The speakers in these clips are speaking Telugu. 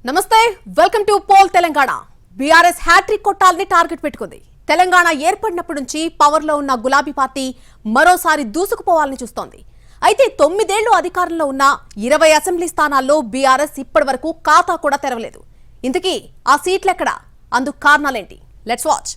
నమస్తే welcome to poll Telangana. BRS hattrick కొట్టాలని టార్గెట్ పెట్టుకుంది. తెలంగాణ ఏర్పడినప్పటి నుంచి పవర్లో ఉన్న గులాబీ పార్టీ మరోసారి దూసుకుపోవాలని చూస్తోంది. అయితే 9 ఏళ్లు అధికారంలో ఉన్న 20 అసెంబ్లీ స్థానాల్లో బీఆర్ఎస్ ఇప్పటివరకు ఖాతా కూడా తెరవలేదు. ఇంతకీ ఆ సీట్లెక్కడ? అందుకు కారణాలేంటి? Let's watch.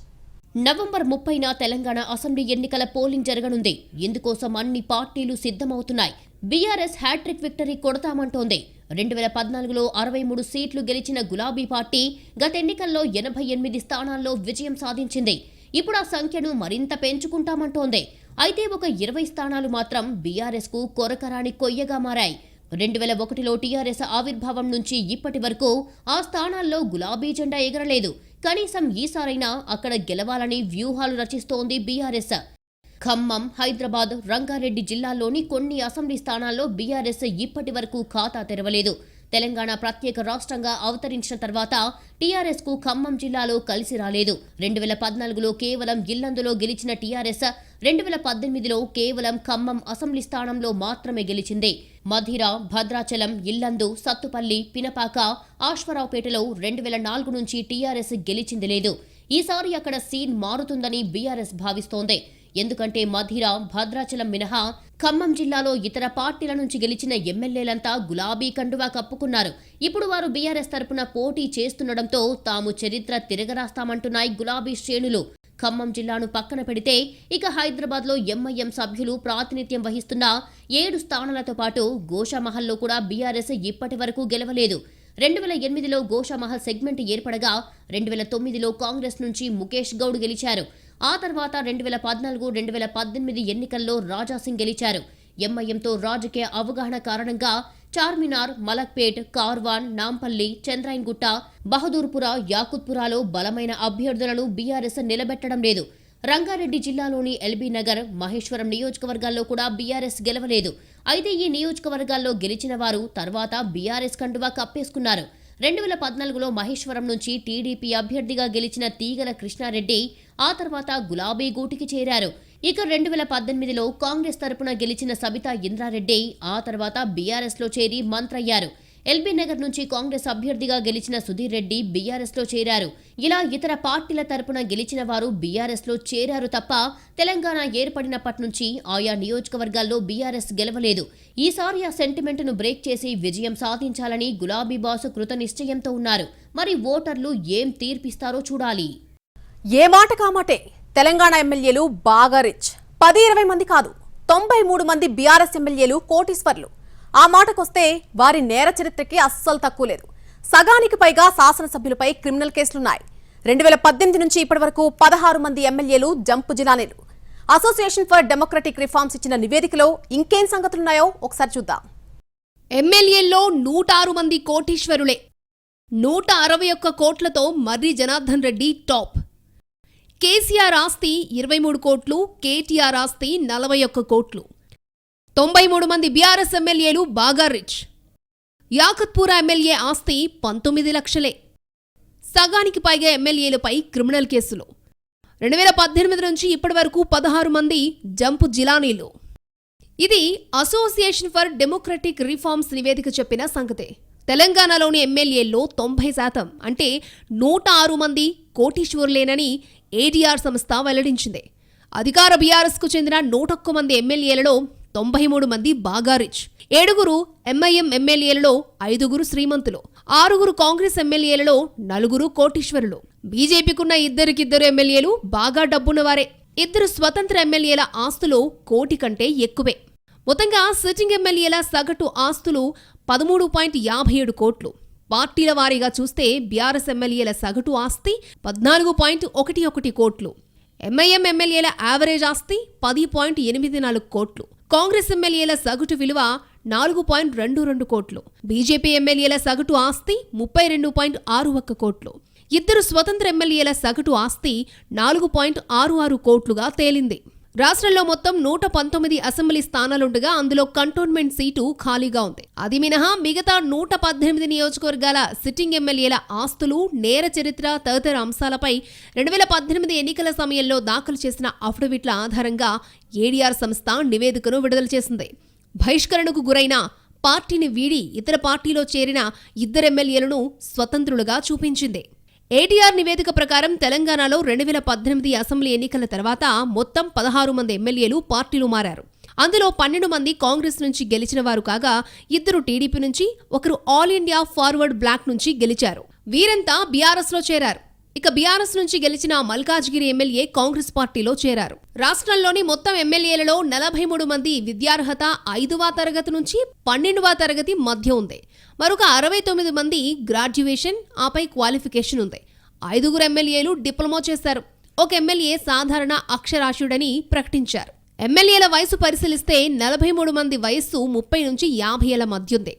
నవంబర్ 30న తెలంగాణ అసెంబ్లీ ఎన్నికల పోలింగ్ జరగనుంది. ఇందుకోసం అన్ని పార్టీలు సిద్ధమవుతున్నాయి. బీఆర్ఎస్ హ్యాట్రిక్ విక్టరీ కొడతామంటోంది. 2014లో 63 సీట్లు గెలిచిన గులాబీ పార్టీ గత ఎన్నికల్లో 88 స్థానాల్లో విజయం సాధించింది. ఇప్పుడు ఆ సంఖ్యను మరింత పెంచుకుంటామంటోంది. అయితే ఒక 20 స్థానాలు మాత్రం బీఆర్ఎస్ కు కొరకరాని కొయ్యగా మారాయి. 2001లో టీఆర్ఎస్ ఆవిర్భావం నుంచి ఇప్పటి వరకు ఆ స్థానాల్లో గులాబీ జెండా ఎగరలేదు. కనీసం ఈసారైనా అక్కడ గెలవాలని వ్యూహాలు రచిస్తోంది బీఆర్ఎస్. ఖమ్మం, హైదరాబాద్, రంగారెడ్డి జిల్లాల్లోని కొన్ని అసెంబ్లీ స్థానాల్లో బీఆర్ఎస్ ఇప్పటి వరకు ఖాతా తెరవలేదు. తెలంగాణ ప్రత్యేక రాష్ట్రంగా అవతరించిన తర్వాత టీఆర్ఎస్ కు ఖమ్మం జిల్లాలో కలిసి రాలేదు. 2014లో కేవలం ఇల్లందులో గెలిచిన టీఆర్ఎస్ 2018లో కేవలం ఖమ్మం అసెంబ్లీ స్థానంలో మాత్రమే గెలిచింది. మధిర, భద్రాచలం, ఇల్లందు, సత్తుపల్లి, పినపాక, ఆశ్వరావుపేటలో 2004 నుంచి టీఆర్ఎస్ గెలిచింది లేదు. ఈసారి అక్కడ సీన్ మారుతుందని బీఆర్ఎస్ భావిస్తోంది. ఎందుకంటే మధిర, భద్రాచలం మినహా ఖమ్మం జిల్లాలో ఇతర పార్టీల నుంచి గెలిచిన ఎమ్మెల్యేలంతా గులాబీ కండువా కప్పుకున్నారు. ఇప్పుడు వారు బీఆర్ఎస్ తరపున పోటీ చేస్తుండటంతో తాము చరిత్ర తిరగరాస్తామంటున్నాయి గులాబీ శ్రేణులు. ఖమ్మం జిల్లాను పక్కన పెడితే ఇక హైదరాబాద్లో ఎంఐఎం సభ్యులు ప్రాతినిధ్యం వహిస్తున్న 7 స్థానాలతో పాటు గోషామహల్లో కూడా బీఆర్ఎస్ ఇప్పటి వరకు గెలవలేదు. 2008లో గోషామహల్ సెగ్మెంట్ ఏర్పడగా 2009లో కాంగ్రెస్ నుంచి ముఖేష్ గౌడ్ గెలిచారు. ఆ తర్వాత 2014, 2018 ఎన్నికల్లో రాజాసింగ్ గెలిచారు. ఎంఐఎంతో రాజకీయ అవగాహన కారణంగా చార్మినార్, మలక్పేట్, కార్వాన్, నాంపల్లి, చంద్రాయన్గుట్ట, బహదూర్పుర, యాకుత్పురాలో బలమైన అభ్యర్థులను బీఆర్ఎస్ నిలబెట్టడం లేదు. రంగారెడ్డి జిల్లాలోని ఎల్బీ నగర్, మహేశ్వరం నియోజకవర్గాల్లో కూడా బీఆర్ఎస్ గెలవలేదు. అయితే ఈ నియోజకవర్గాల్లో గెలిచిన వారు తర్వాత బీఆర్ఎస్ కండువా కప్పేసుకున్నారు. 2014లో మహేశ్వరం నుంచి టీడీపీ అభ్యర్థిగా గెలిచిన తీగల కృష్ణారెడ్డి ఆ తర్వాత గులాబీ గూటికి చేరారు. ఇక 2018లో కాంగ్రెస్ తరపున గెలిచిన సబితా ఇంద్రారెడ్డి ఆ తర్వాత బీఆర్ఎస్ లో చేరి మంత్రయ్యారు. ఎల్బీ నగర్ నుంచి కాంగ్రెస్ అభ్యర్థిగా గెలిచిన సుధీర్ రెడ్డి బీఆర్ఎస్ లో చేరారు. ఇలా ఇతర పార్టీల తరపున గెలిచిన వారు బీఆర్ఎస్ లో చేరారు తప్ప తెలంగాణ ఏర్పడినప్పటి నుంచి ఆయా నియోజకవర్గాల్లో బీఆర్ఎస్ గెలవలేదు. ఈసారి ఆ సెంటిమెంట్ ను బ్రేక్ చేసి విజయం సాధించాలని గులాబీ బాసు కృత నిశ్చయంతో ఉన్నారు. మరి ఓటర్లు ఏం తీర్పిస్తారో చూడాలి. ఏ మాట కామాటే తెలంగాణ ఎమ్మెల్యేలు బాగా రిచ్. 10-20 మంది కాదు, 93 మంది బీఆర్ఎస్ ఎమ్మెల్యేలు కోటీశ్వర్లు. ఆ మాటకొస్తే వారి నేర చరిత్రకి అస్సలు తక్కువ లేదు. సగానికి పైగా శాసనసభ్యులపై క్రిమినల్ కేసులున్నాయి. 2018 నుంచి ఇప్పటి వరకు 16 మంది ఎమ్మెల్యేలు జంపు జిలానీలు. అసోసియేషన్ ఫర్ డెమోక్రటిక్ రిఫార్మ్స్ ఇచ్చిన నివేదికలో ఇంకేం సంగతులున్నాయో ఒకసారి చూద్దాం. ఎమ్మెల్యేల్లో 106 మంది కోటీశ్వరులే. 161 కోట్లతో మర్రి జనార్దన్ రెడ్డి టాప్. కేసీఆర్ ఆస్తి 23 కోట్లు, కేటీఆర్ ఆస్తి 41 కోట్లు. 93 మంది బీఆర్ఎస్ ఎమ్మెల్యేలు బాగా రిచ్. యాకత్పూర ఎమ్మెల్యే ఆస్తి 19 లక్షలే. సగానికి పైగా ఎమ్మెల్యేలపై క్రిమినల్ కేసులు. 2018 నుంచి ఇప్పటి వరకు 16 మంది జంపు జిలానీలు. ఇది అసోసియేషన్ ఫర్ డెమోక్రటిక్ రిఫార్మ్స్ నివేదిక చెప్పిన సంగతే. తెలంగాణలోని ఎమ్మెల్యేల్లో 90% అంటే 106 మంది కోటీశ్వరులేనని ఏడీఆర్ సంస్థ వెల్లడించింది. అధికార బీఆర్ఎస్కు చెందిన 101 మంది ఎమ్మెల్యేలలో 93 మంది బాగా రిచ్. 7 ఎంఐఎం ఎమ్మెల్యేలలో 5 శ్రీమంతులు, 6 కాంగ్రెస్ ఎమ్మెల్యేలలో 4 కోటీశ్వరులు. బీజేపీకున్న 2 ఎమ్మెల్యేలు బాగా డబ్బున్నవారే. 2 స్వతంత్ర ఎమ్మెల్యేల ఆస్తులు కోటి కంటే ఎక్కువే. మొత్తంగా సిట్టింగ్ ఎమ్మెల్యేల సగటు ఆస్తులు 13.57 కోట్లు. పార్టీల వారీగా చూస్తే బీఆర్ఎస్ ఎమ్మెల్యేల సగటు ఆస్తి 14.11 కోట్లు. ఎంఐఎం ఎమ్మెల్యేల యావరేజ్ ఆస్తి 10.84 కోట్లు. కాంగ్రెస్ ఎమ్మెల్యేల సగటు విలువ 4.22 కోట్లు. బీజేపీ ఎమ్మెల్యేల సగటు ఆస్తి 32.61 కోట్లు. 2 స్వతంత్ర ఎమ్మెల్యేల సగటు ఆస్తి 4.66 కోట్లుగా తేలింది. రాష్ట్రంలో మొత్తం 119 అసెంబ్లీ స్థానాలుండగా అందులో కంటోన్మెంట్ సీటు ఖాళీగా ఉంది. అది మినహా మిగతా 118 నియోజకవర్గాల సిట్టింగ్ ఎమ్మెల్యేల ఆస్తులు, నేర చరిత్ర తదితర అంశాలపై 2018 ఎన్నికల సమయంలో దాఖలు చేసిన అఫిడవిట్ల ఆధారంగా ఏడీఆర్ సంస్థ నివేదికను విడుదల చేసింది. బహిష్కరణకు గురైన పార్టీని వీడి ఇతర పార్టీలో చేరిన 2 ఎమ్మెల్యేలను స్వతంత్రులుగా చూపించింది. ఏటీఆర్ నివేదిక ప్రకారం తెలంగాణలో 2018 అసెంబ్లీ ఎన్నికల తర్వాత మొత్తం 16 మంది ఎమ్మెల్యేలు పార్టీలు మారారు. అందులో 12 మంది కాంగ్రెస్ నుంచి గెలిచిన వారు కాగా 2 టీడీపీ నుంచి, 1 ఆల్ ఇండియా ఫార్వర్డ్ బ్లాక్ నుంచి గెలిచారు. వీరంతా బీఆర్ఎస్ లో చేరారు. ఇక బీఆర్ఎస్ నుంచి గెలిచిన మల్కాజ్గిరి ఎమ్మెల్యే కాంగ్రెస్ పార్టీలో చేరారు. రాష్ట్రంలోని మొత్తం ఎమ్మెల్యేలలో 43 మంది విద్యార్హత 5వ తరగతి నుంచి 12వ తరగతి మధ్య ఉంది. మరొక 69 మంది గ్రాడ్యుయేషన్ ఆపై క్వాలిఫికేషన్ ఉంది. 5 ఎమ్మెల్యేలు డిప్లొమా చేశారు. ఒక ఎమ్మెల్యే సాధారణ అక్షరాస్యుడని ప్రకటించారు. ఎమ్మెల్యేల వయసు పరిశీలిస్తే 43 మంది వయస్సు 30 నుంచి 50 ఏళ్ల మధ్య ఉంది.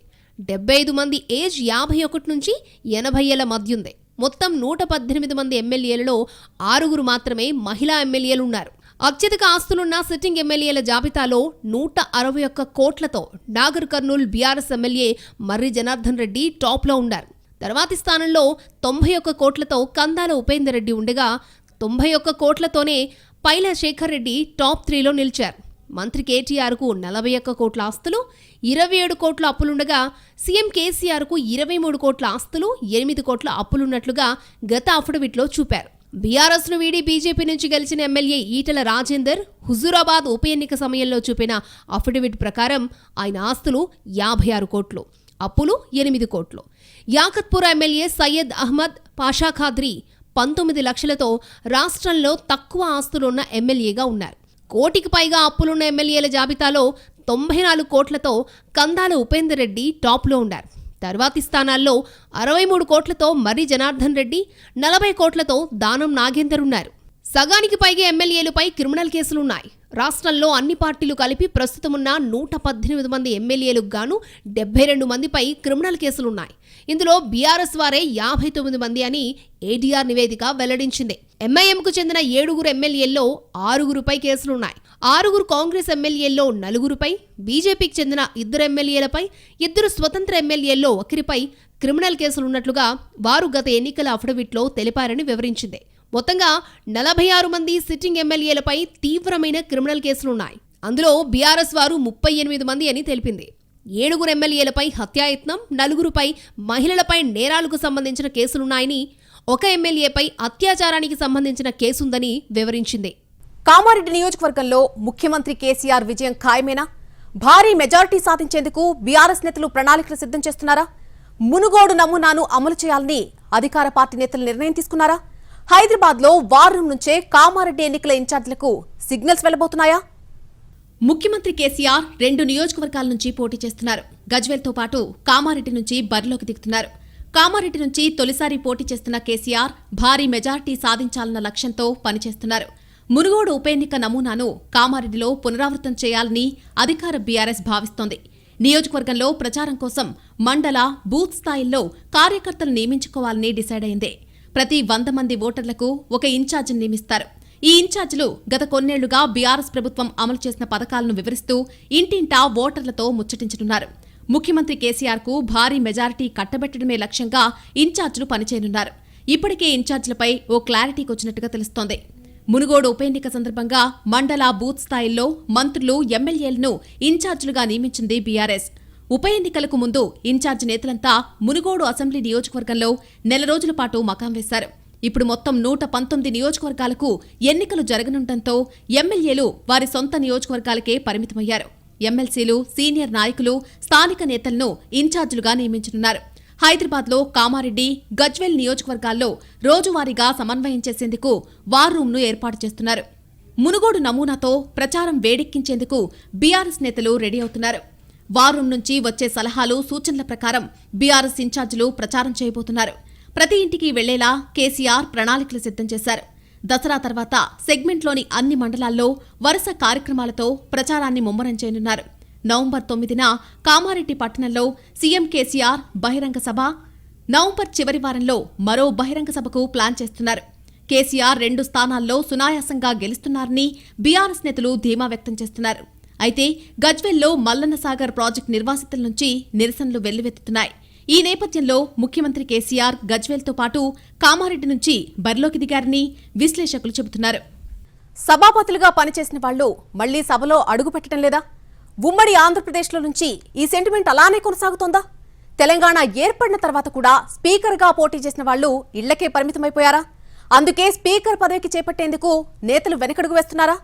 75 మంది ఏజ్ 51 నుంచి 80 ఏళ్ల మధ్య ఉంది. మొత్తం 118 మంది ఎమ్మెల్యేలలో 6 మాత్రమే మహిళా ఎమ్మెల్యేలున్నారు. అత్యధిక ఆస్తులున్న సిట్టింగ్ ఎమ్మెల్యేల జాబితాలో 161 కోట్లతో నాగర్ కర్నూల్ బీఆర్ఎస్ ఎమ్మెల్యే మర్రి జనార్దన్ రెడ్డి టాప్లో ఉన్నారు. తర్వాతి స్థానంలో 91 కోట్లతో కందాల ఉపేందర్ రెడ్డి ఉండగా 91 కోట్లతోనే పైల శేఖర్ రెడ్డి టాప్ 3లో నిలిచారు. మంత్రి కేటీఆర్కు 41 కోట్ల ఆస్తులు, 27 కోట్ల అప్పులుండగా సీఎం కేసీఆర్కు 23 కోట్ల ఆస్తులు, 8 కోట్ల అప్పులున్నట్లుగా గత అఫిడవిట్లో చూపారు. బీఆర్ఎస్ను వీడి బీజేపీ నుంచి గెలిచిన ఎమ్మెల్యే ఈటెల రాజేందర్ హుజూరాబాద్ ఉప ఎన్నిక సమయంలో చూపిన అఫిడవిట్ ప్రకారం ఆయన ఆస్తులు 56 కోట్లు, అప్పులు 8 కోట్లు. యాకత్పూర్ ఎమ్మెల్యే సయ్యద్ అహ్మద్ పాషా ఖాద్రీ 19 లక్షలతో రాష్ట్రంలో తక్కువ ఆస్తులున్న ఎమ్మెల్యేగా ఉన్నారు. కోటికి పైగా అప్పులున్న ఎమ్మెల్యేల జాబితాలో 94 కోట్లతో కందాల ఉపేందర్ రెడ్డి టాప్లో ఉన్నారు. తర్వాతి స్థానాల్లో 63 కోట్లతో మర్రి జనార్దన్ రెడ్డి, 40 కోట్లతో దానం నాగేందర్ ఉన్నారు. సగానికి పైగా ఎమ్మెల్యేలపై క్రిమినల్ కేసులున్నాయి. రాష్ట్రంలో అన్ని పార్టీలు కలిపి ప్రస్తుతమున్న 118 మంది ఎమ్మెల్యేలకు గాను 72 మందిపై క్రిమినల్ కేసులున్నాయి. ఇందులో బీఆర్ఎస్ వారే 59 మంది అని ఏటీఆర్ నివేదిక వెల్లడించింది. ఎంఐఎంకు చెందిన 7 ఎమ్మెల్యేల్లో 6పై కేసులున్నాయి. 6 కాంగ్రెస్ ఎమ్మెల్యేల్లో 4పై, బీజేపీకి చెందిన 2 ఎమ్మెల్యేలపై, 2 స్వతంత్ర ఎమ్మెల్యేల్లో 1పై క్రిమినల్ కేసులున్నట్లుగా వారు గత ఎన్నికల అఫిడవిట్లో తెలిపారని వివరించింది. మొత్తంగా 46 మంది సిట్టింగ్ ఎమ్మెల్యేలపై తీవ్రమైన క్రిమినల్ కేసులున్నాయి. అందులో బీఆర్ఎస్ వారు 38 మంది అని తెలిపింది. 7 ఎమ్మెల్యేలపై హత్యాయత్నం, 4పై మహిళలపై నేరాలకు సంబంధించిన కేసులున్నాయని, 1 ఎమ్మెల్యేపై అత్యాచారానికి సంబంధించిన కేసుందని వివరించింది. కామారెడ్డి నియోజకవర్గంలో ముఖ్యమంత్రి కేసీఆర్ విజయం ఖాయమేనా? భారీ మెజారిటీ సాధించేందుకు బీఆర్ఎస్ నేతలు ప్రణాళికలు సిద్ధం చేస్తున్నారా? మునుగోడు నమూనాను అమలు చేయాలని అధికార పార్టీ నేతలు నిర్ణయం తీసుకున్నారా? హైదరాబాద్లో వారం నుంచే కామారెడ్డి ఎన్నికల ఇన్ఛార్జీలకు సిగ్నల్స్ వెళ్లబోతున్నాయా? ముఖ్యమంత్రి కేసీఆర్ 2 నియోజకవర్గాల నుంచి పోటీ చేస్తున్నారు. గజ్వేల్తో పాటు కామారెడ్డి నుంచి బరిలోకి దిగుతున్నారు. కామారెడ్డి నుంచి తొలిసారి పోటీ చేస్తున్న కేసీఆర్ భారీ మెజారిటీ సాధించాలన్న లక్ష్యంతో పనిచేస్తున్నారు. మునుగోడు ఉప ఎన్నిక నమూనాను కామారెడ్డిలో పునరావృతం చేయాలని అధికార బీఆర్ఎస్ భావిస్తోంది. నియోజకవర్గంలో ప్రచారం కోసం మండల, బూత్ స్థాయిల్లో కార్యకర్తలు నియమించుకోవాలని డిసైడ్ అయింది. ప్రతి 100 మంది ఓటర్లకు ఒక ఇన్ఛార్జిని నియమిస్తారు. ఈ ఇన్ఛార్జీలు గత కొన్నేళ్లుగా బీఆర్ఎస్ ప్రభుత్వం అమలు చేసిన పథకాలను వివరిస్తూ ఇంటింటా ఓటర్లతో ముచ్చటించనున్నారు. ముఖ్యమంత్రి కేసీఆర్కు భారీ మెజారిటీ కట్టబెట్టడమే లక్ష్యంగా ఇన్ఛార్జీలు పనిచేయనున్నారు. ఇప్పటికే ఇన్ఛార్జీలపై ఓ క్లారిటీకి వచ్చినట్టుగా తెలుస్తోంది. మునుగోడు ఉప ఎన్నిక సందర్భంగా మండల, బూత్ స్థాయిల్లో మంత్రులు, ఎమ్మెల్యేలను ఇన్ఛార్జీలుగా నియమించింది బీఆర్ఎస్. ఉప ఎన్నికలకు ముందు ఇన్ఛార్జి నేతలంతా మునుగోడు అసెంబ్లీ నియోజకవర్గంలో నెల రోజుల పాటు మకాం వేశారు. ఇప్పుడు మొత్తం 119 నియోజకవర్గాలకు ఎన్నికలు జరగనుండటంతో ఎమ్మెల్యేలు వారి సొంత నియోజకవర్గాలకే పరిమితమయ్యారు. ఎమ్మెల్సీలు, సీనియర్ నాయకులు, స్థానిక నేతలను ఇన్ఛార్జీలుగా నియమించనున్నారు. హైదరాబాద్లో కామారెడ్డి, గజ్వేల్ నియోజకవర్గాల్లో రోజువారీగా సమన్వయం చేసేందుకు వార్ రూమ్ను ఏర్పాటు చేస్తున్నారు. మునుగోడు నమూనాతో ప్రచారం వేడెక్కించేందుకు బీఆర్ఎస్ నేతలు రెడీ అవుతున్నారు. వార్ రూమ్ నుంచి వచ్చే సలహాలు, సూచనల ప్రకారం బీఆర్ఎస్ ఇన్ఛార్జీలు ప్రచారం చేయబోతున్నారు. ప్రతి ఇంటికి వెళ్లేలా కేసీఆర్ ప్రణాళికలు సిద్ధం చేశారు. దసరా తర్వాత సెగ్మెంట్లోని అన్ని మండలాల్లో వరుస కార్యక్రమాలతో ప్రచారాన్ని ముమ్మరం చేయనున్నారు. నవంబర్ 9న కామారెడ్డి పట్టణంలో సీఎం కేసీఆర్ బహిరంగ సభ, నవంబర్ చివరి వారంలో మరో బహిరంగ సభకు ప్లాన్ చేస్తున్నారు. కేసీఆర్ 2 స్థానాల్లో సునాయాసంగా గెలుస్తున్నారని బీఆర్ఎస్ నేతలు ధీమా వ్యక్తం చేస్తున్నారు. అయితే గజ్వేల్లో మల్లన్న సాగర్ ప్రాజెక్టు నిర్వాసితుల నుంచి నిరసనలు వెల్లువెత్తుతున్నాయి. ఈ నేపథ్యంలో ముఖ్యమంత్రి కేసీఆర్ గజ్వేల్తో పాటు కామారెడ్డి నుంచి బరిలోకి దిగారని విశ్లేషకులు చెబుతున్నారు. సభాపతులుగా పనిచేసిన వాళ్లు మళ్లీ సభలో అడుగు పెట్టడం లేదా? ఉమ్మడి ఆంధ్రప్రదేశ్లో నుంచి ఈ సెంటిమెంట్ అలానే కొనసాగుతోందా? తెలంగాణ ఏర్పడిన తర్వాత కూడా స్పీకర్గా పోటీ చేసిన వాళ్లు ఇళ్లకే పరిమితమైపోయారా? అందుకే స్పీకర్ పదవికి చేపట్టేందుకు నేతలు వెనకడుగు వేస్తున్నారా?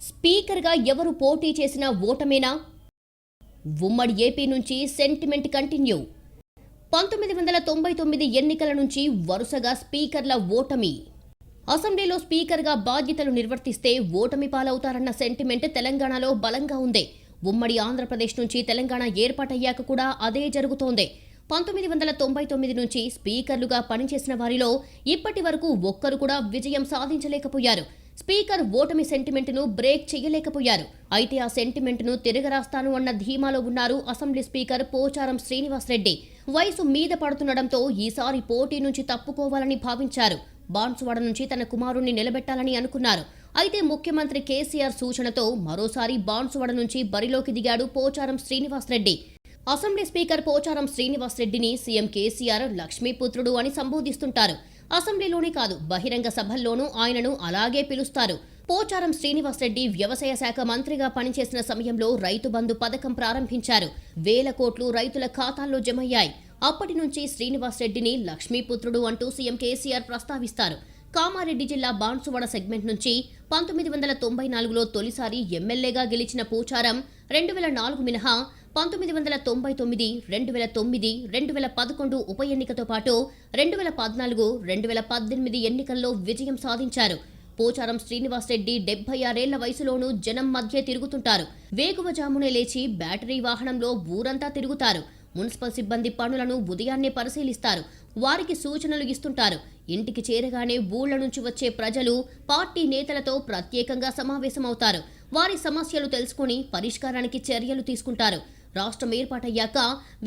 స్పీకర్గా ఎవరు పోటీ చేసినా ఓటమేనా? ఉమ్మడి ఏపీ నుంచి సెంటిమెంట్ కంటిన్యూ. 1999 ఎన్నికల నుంచి వరుసగా స్పీకర్ల ఓటమి. అసెంబ్లీలో స్పీకర్గా బాధ్యతలు నిర్వర్తిస్తే ఓటమి పాలవుతారన్న సెంటిమెంట్ తెలంగాణలో బలంగా ఉంది. ఉమ్మడి ఆంధ్రప్రదేశ్ నుంచి తెలంగాణ ఏర్పాటయ్యాక కూడా అదే జరుగుతోంది. 1999 నుంచి స్పీకర్లుగా పనిచేసిన వారిలో ఇప్పటి వరకు ఒక్కరు కూడా విజయం సాధించలేకపోయారు. స్పీకర్ ఓటమి సెంటిమెంట్ను బ్రేక్ చేయలేకపోయారు. అయితే ఆ సెంటిమెంట్ను తిరగరాస్తాను అన్న ధీమాలో ఉన్నారు అసెంబ్లీ స్పీకర్ పోచారం శ్రీనివాసరెడ్డి. వయసు మీద పడుతుండటంతో ఈసారి పోటీ నుంచి తప్పుకోవాలని భావించారు. బాన్సువాడ నుంచి తన కుమారుణ్ణి నిలబెట్టాలని అనుకున్నారు. అయితే ముఖ్యమంత్రి కేసీఆర్ సూచనతో మరోసారి బాన్సువాడ నుంచి బరిలోకి దిగాడు పోచారం శ్రీనివాసరెడ్డి. అసెంబ్లీ స్పీకర్ పోచారం శ్రీనివాసరెడ్డిని సీఎం కేసీఆర్ లక్ష్మీపుత్రుడు అని సంబోధిస్తుంటారు. అసెంబ్లీలోనే కాదు, బహిరంగ సభల్లోనూ ఆయనను అలాగే పిలుస్తారు. పోచారం శ్రీనివాసరెడ్డి వ్యవసాయ శాఖ మంత్రిగా పనిచేసిన సమయంలో రైతు బంధు పథకం ప్రారంభించారు. 1000 కోట్లు రైతుల ఖాతాల్లో జమయ్యాయి. అప్పటి నుంచి శ్రీనివాసరెడ్డిని లక్ష్మీపుత్రుడు అంటూ సీఎం కేసీఆర్ ప్రస్తావిస్తారు. కామారెడ్డి జిల్లా బాన్సువాడ సెగ్మెంట్ నుంచి 1994లో తొలిసారి ఎమ్మెల్యేగా గెలిచిన పోచారం 2004 మినహా 1999, 2009, 2011 ఉప ఎన్నికతో పాటు 2014, 2018 ఎన్నికల్లో విజయం సాధించారు. పోచారం శ్రీనివాసరెడ్డి 76 ఏళ్ల వయసులోనూ జనం మధ్య తిరుగుతుంటారు. వేకువజామునే లేచి బ్యాటరీ వాహనంలో ఊరంతా తిరుగుతారు. మున్సిపల్ సిబ్బంది పనులను ఉదయాన్నే పరిశీలిస్తారు. వారికి సూచనలు ఇస్తుంటారు. ఇంటికి చేరగానే ఊళ్ల నుంచి వచ్చే ప్రజలు పార్టీ నేతలతో ప్రత్యేకంగా సమావేశమవుతారు. వారి సమస్యలు తెలుసుకుని పరిష్కారానికి చర్యలు తీసుకుంటారు. రాష్ట్రం ఏర్పాటయ్యాక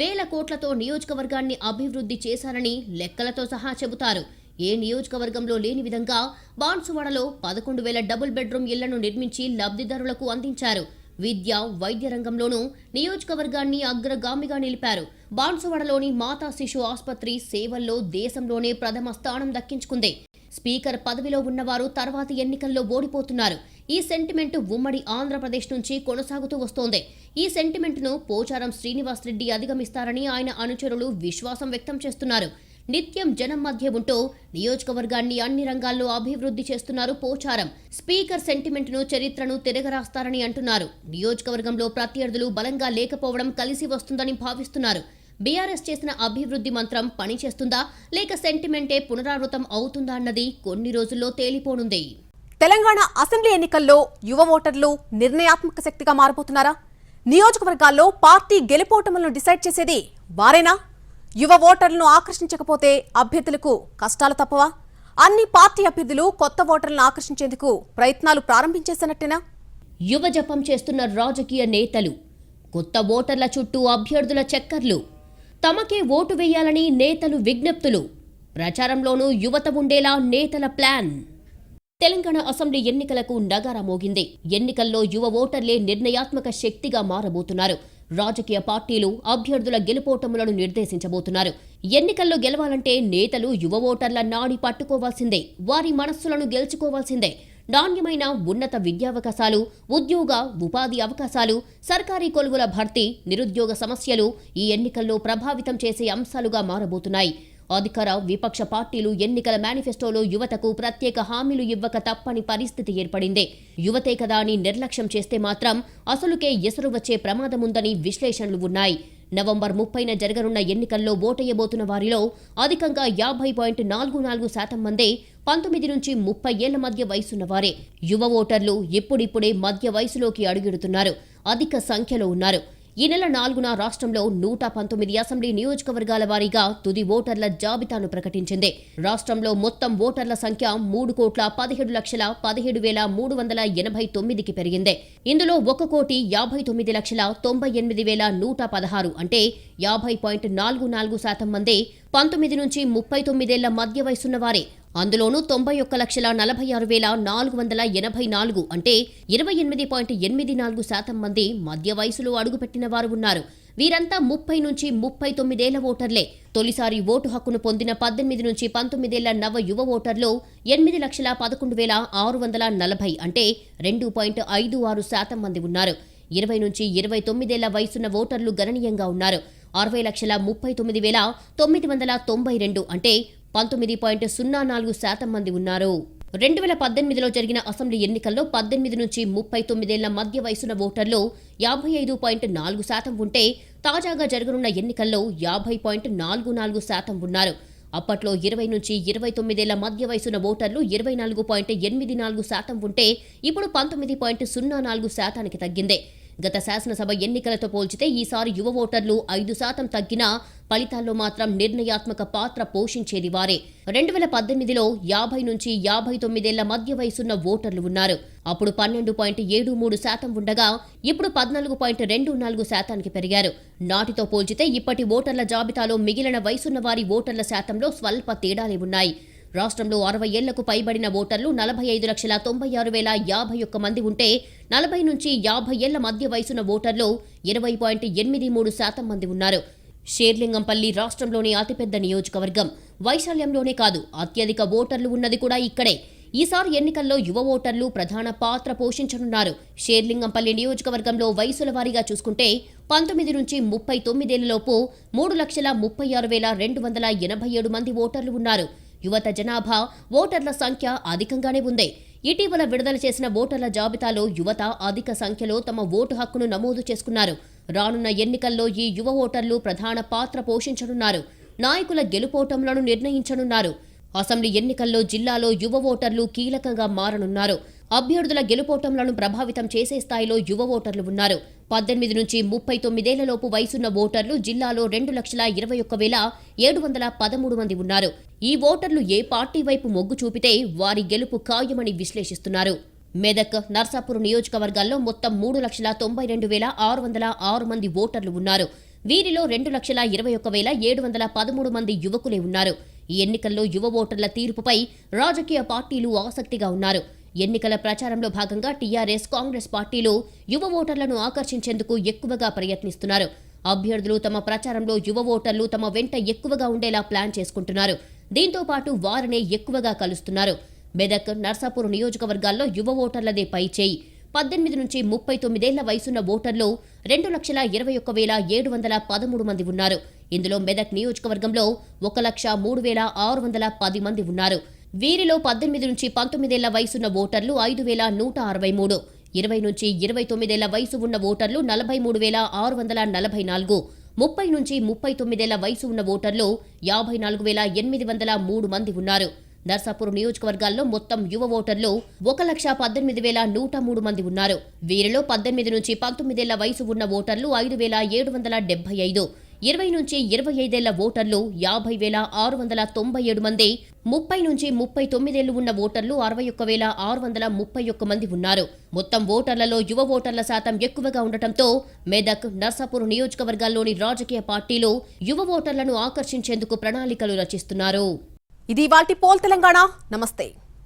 1000 కోట్లతో నియోజకవర్గాన్ని అభివృద్ధి చేశారని లెక్కలతో సహా చెబుతారు. ఏ నియోజకవర్గంలో లేని విధంగా బాన్సువాడలో 11,000 డబుల్ బెడ్రూమ్ ఇళ్లను నిర్మించి లబ్ధిదారులకు అందించారు. విద్య, వైద్య రంగంలోనూ నియోజకవర్గాన్ని అగ్రగామిగా నిలిపారు. బాన్సువాడలోని మాతా శిశు ఆసుపత్రి సేవల్లో దేశంలోనే ప్రథమ స్థానం దక్కించుకుంది. స్పీకర్ పదవిలో ఉన్నవారు తర్వాతి ఎన్నికల్లో ఓడిపోతున్నారు. ఈ సెంటిమెంట్ ఉమ్మడి ఆంధ్రప్రదేశ్ నుంచి కొనసాగుతూ వస్తోంది. ఈ సెంటిమెంట్ను పోచారం శ్రీనివాసరెడ్డి అధిగమిస్తారని ఆయన అనుచరులు విశ్వాసం వ్యక్తం చేస్తున్నారు. నిత్యం జనం మధ్య ఉంటూ నియోజకవర్గాన్ని అన్ని రంగాల్లో అభివృద్ధి చేస్తున్నారు పోచారం. స్పీకర్ సెంటిమెంట్ను, చరిత్రను తిరగరాస్తారని అంటున్నారు. నియోజకవర్గంలో ప్రత్యర్థులు బలంగా లేకపోవడం కలిసి వస్తుందని భావిస్తున్నారు. బీఆర్ఎస్ చేసిన అభివృద్ధి మంత్రం పనిచేస్తుందా లేక సెంటిమెంటే పునరావృతం అవుతుందా అన్నది కొన్ని రోజుల్లో తేలిపోనుంది. తెలంగాణ అసెంబ్లీ ఎన్నికల్లో యువ ఓటర్లు నిర్ణయాత్మక శక్తిగా మారబోతున్నారా? నియోజకవర్గాల్లో పార్టీ గెలుపోటములను డిసైడ్ చేసేది వారేనా? యువ ఓటర్లను ఆకర్షించకపోతే అభ్యర్థులకు కష్టాలు తప్పవా? అన్ని పార్టీ అభ్యర్థులు కొత్త ఓటర్లను ఆకర్షించేందుకు ప్రయత్నాలు ప్రారంభించేసినట్టేనా? యువ జపం చేస్తున్న రాజకీయ నేతలు, కొత్త ఓటర్ల చుట్టూ అభ్యర్థుల చక్కర్లు, తమకే ఓటు వేయాలని నేతలు విజ్ఞప్తులు, ప్రచారంలోనూ యువత ఉండేలా నేతల ప్లాన్. తెలంగాణ అసెంబ్లీ ఎన్నికలకు నగారా మోగింది. ఎన్నికల్లో యువ ఓటర్లే నిర్ణయాత్మక శక్తిగా మారబోతున్నారు. రాజకీయ పార్టీలు అభ్యర్థుల గెలుపోటములను నిర్దేశించబోతున్నారు. ఎన్నికల్లో గెలవాలంటే నేతలు యువ ఓటర్ల నాడి పట్టుకోవాల్సిందే. వారి మనస్సులను గెలుచుకోవాల్సిందే. నాణ్యమైన ఉన్నత విద్యావకాశాలు, ఉద్యోగ, ఉపాధి అవకాశాలు, సర్కారీ కొలువుల భర్తీ, నిరుద్యోగ సమస్యలు ఈ ఎన్నికల్లో ప్రభావితం చేసే అంశాలుగా మారబోతున్నాయి. అధికార, విపక్ష పార్టీలు ఎన్నికల మేనిఫెస్టోలో యువతకు ప్రత్యేక హామీలు ఇవ్వక తప్పని పరిస్థితి ఏర్పడింది. యువతే కదా అని నిర్లక్ష్యం చేస్తే మాత్రం అసలుకే ఎసరు వచ్చే ప్రమాదముందని విశ్లేషణలు ఉన్నాయి. నవంబర్ 30న జరగనున్న ఎన్నికల్లో ఓటెయ్యబోతున్న వారిలో అధికంగా 50.44% మందే 19 నుంచి 30 ఏళ్ల మధ్య వయసున్నవారే. యువ ఓటర్లు ఇప్పుడిప్పుడే మధ్య వయసులోకి అడుగుడుతున్నారు. అధిక సంఖ్యలో ఉన్నారు. ఈ నెల 4న రాష్ట్రంలో 119 అసెంబ్లీ నియోజకవర్గాల వారీగా తుది ఓటర్ల జాబితాను ప్రకటించింది. రాష్ట్రంలో మొత్తం ఓటర్ల సంఖ్య 3,17,17,389కి పెరిగింది. ఇందులో 1,59,98,116 అంటే 50.44% మంది 19 నుంచి 39 ఏళ్ల మధ్య వయసున్నవారే. అందులోనూ 91,46,484 అంటే 28.84% మంది మధ్య వయసులో అడుగుపెట్టిన వారు ఉన్నారు. వీరంతా 30 నుంచి 39 ఏళ్ల ఓటర్లే. తొలిసారి ఓటు హక్కును పొందిన 18 నుంచి 19 ఏళ్ల నవ యువ ఓటర్లు 8,11,640 అంటే 2.56% మంది ఉన్నారు. 20 నుంచి 29 వయసున్న ఓటర్లు గణనీయంగా ఉన్నారు. 60,39,992 అంటే 19.04% మంది ఉన్నారు. 2018లో జరిగిన అసెంబ్లీ ఎన్నికల్లో 18 నుంచి 39 మధ్య వయసున్న ఓటర్లు 55.4% ఉంటే తాజాగా జరగనున్న ఎన్నికల్లో 50.44% ఉన్నారు. అప్పట్లో 20 నుంచి 29 మధ్య వయసున్న ఓటర్లు 24.84% ఉంటే ఇప్పుడు 19.04%కి తగ్గింది. గత శాసనసభ ఎన్నికలతో పోల్చితే ఈసారి యువ ఓటర్లు 5% తగ్గినా ఫలితాల్లో మాత్రం నిర్ణయాత్మక పాత్ర పోషించేది వారే. 2018లో 50 నుంచి 59 మధ్య వయసున్న ఓటర్లు ఉన్నారు. అప్పుడు 12.73% ఉండగా ఇప్పుడు 14.24%కి పెరిగారు. నాటితో పోల్చితే ఇప్పటి ఓటర్ల జాబితాలో మిగిలిన వయసున్న వారి ఓటర్ల శాతంలో స్వల్ప తేడాలే ఉన్నాయి. రాష్ట్రంలో 60 ఏళ్లకు పైబడిన ఓటర్లు 45,96,051 మంది ఉంటే 40 నుంచి 50 ఏళ్ల మధ్య వయసున్న ఓటర్లు 20.83% మంది ఉన్నారు. షేర్లింగంపల్లి రాష్ట్రంలోని అతిపెద్ద నియోజకవర్గం. వైశాల్యంలోనే కాదు అత్యధిక ఓటర్లు ఉన్నది కూడా ఇక్కడే. ఈసారి ఎన్నికల్లో యువ ఓటర్లు ప్రధాన పాత్ర పోషించనున్నారు. షేర్లింగంపల్లి నియోజకవర్గంలో వయసుల వారీగా చూసుకుంటే 19 నుంచి 39 ఏళ్లలోపు 3,36,287 మంది ఓటర్లు ఉన్నారు. యువత జనాభా ఓటర్ల సంఖ్య అధికంగానే ఉంది. ఇటీవల విడుదల చేసిన ఓటర్ల జాబితాలో యువత అధిక సంఖ్యలో తమ ఓటు హక్కును నమోదు చేసుకున్నారు. రానున్న ఎన్నికల్లో ఈ యువ ఓటర్లు ప్రధాన పాత్ర పోషించనున్నారు. నాయకుల గెలుపోటంలను నిర్ణయించనున్నారు. అసెంబ్లీ ఎన్నికల్లో జిల్లాలో యువ ఓటర్లు కీలకంగా మారనున్నారు. అభ్యర్థుల గెలుపోటంలను ప్రభావితం చేసే స్థాయిలో యువ ఓటర్లు ఉన్నారు. 18 నుంచి 39 ఏళ్లలోపు వయసున్న ఓటర్లు జిల్లాలో 2,21,713 మంది ఉన్నారు. ఈ ఓటర్లు ఏ పార్టీ వైపు మొగ్గు చూపితే వారి గెలుపు ఖాయమని విశ్లేషిస్తున్నారు. మెదక్, నర్సాపూర్ నియోజకవర్గాల్లో మొత్తం 3,92,606 మంది ఓటర్లు ఉన్నారు. వీరిలో 2,21,713 మంది యువకులే ఉన్నారు. ఈ ఎన్నికల్లో యువ ఓటర్ల తీర్పుపై రాజకీయ పార్టీలు ఆసక్తిగా ఉన్నారు. ఎన్నికల ప్రచారంలో భాగంగా టీఆర్ఎస్, కాంగ్రెస్ పార్టీలు యువ ఓటర్లను ఆకర్షించేందుకు ఎక్కువగా ప్రయత్నిస్తున్నారు. అభ్యర్థులు తమ ప్రచారంలో యువ ఓటర్లు తమ వెంట ఎక్కువగా ఉండేలా ప్లాన్ చేసుకుంటున్నారు. దీంతో పాటు వారినే ఎక్కువగా కలుస్తున్నారు. మెదక్, నర్సాపూర్ నియోజకవర్గాల్లో యువ ఓటర్లదే పైచేయి. 18 నుంచి 39 ఏళ్ల వయసున్న ఓటర్లు 2,21,713 మంది ఉన్నారు. ఇందులో మెదక్ నియోజకవర్గంలో 1,03,610 మంది ఉన్నారు. వీరిలో 18 నుంచి 19 ఏళ్ల వయసున్న ఓటర్లు 5,163, 20 నుంచి 29 ఏళ్ల వయసు ఉన్న ఓటర్లు 43,644, 30 నుంచి 39 ఏళ్ల వయసు ఉన్న ఓటర్లు 54,803 మంది ఉన్నారు. నర్సాపూర్ నియోజకవర్గాల్లో మొత్తం యువ ఓటర్లు 1,18,103 మంది ఉన్నారు. వీరిలో 18 నుంచి 19 ఏళ్ల వయసు ఉన్న ఓటర్లు 5,775, 20 నుంచి 25 ఏళ్ల ఓటర్లు 50,697 మంది, 30 నుంచి 39 ఏళ్లు ఉన్న ఓటర్లు 61,631 మంది ఉన్నారు. మొత్తం ఓటర్లలో యువ ఓటర్ల శాతం ఎక్కువగా ఉండటంతో మెదక్, నర్సాపూర్ నియోజకవర్గాల్లోని రాజకీయ పార్టీలు యువ ఓటర్లను ఆకర్షించేందుకు ప్రణాళికలు రచిస్తున్నారు. ఇది ఇవాల్టి పోల్ తెలంగాణ. నమస్తే.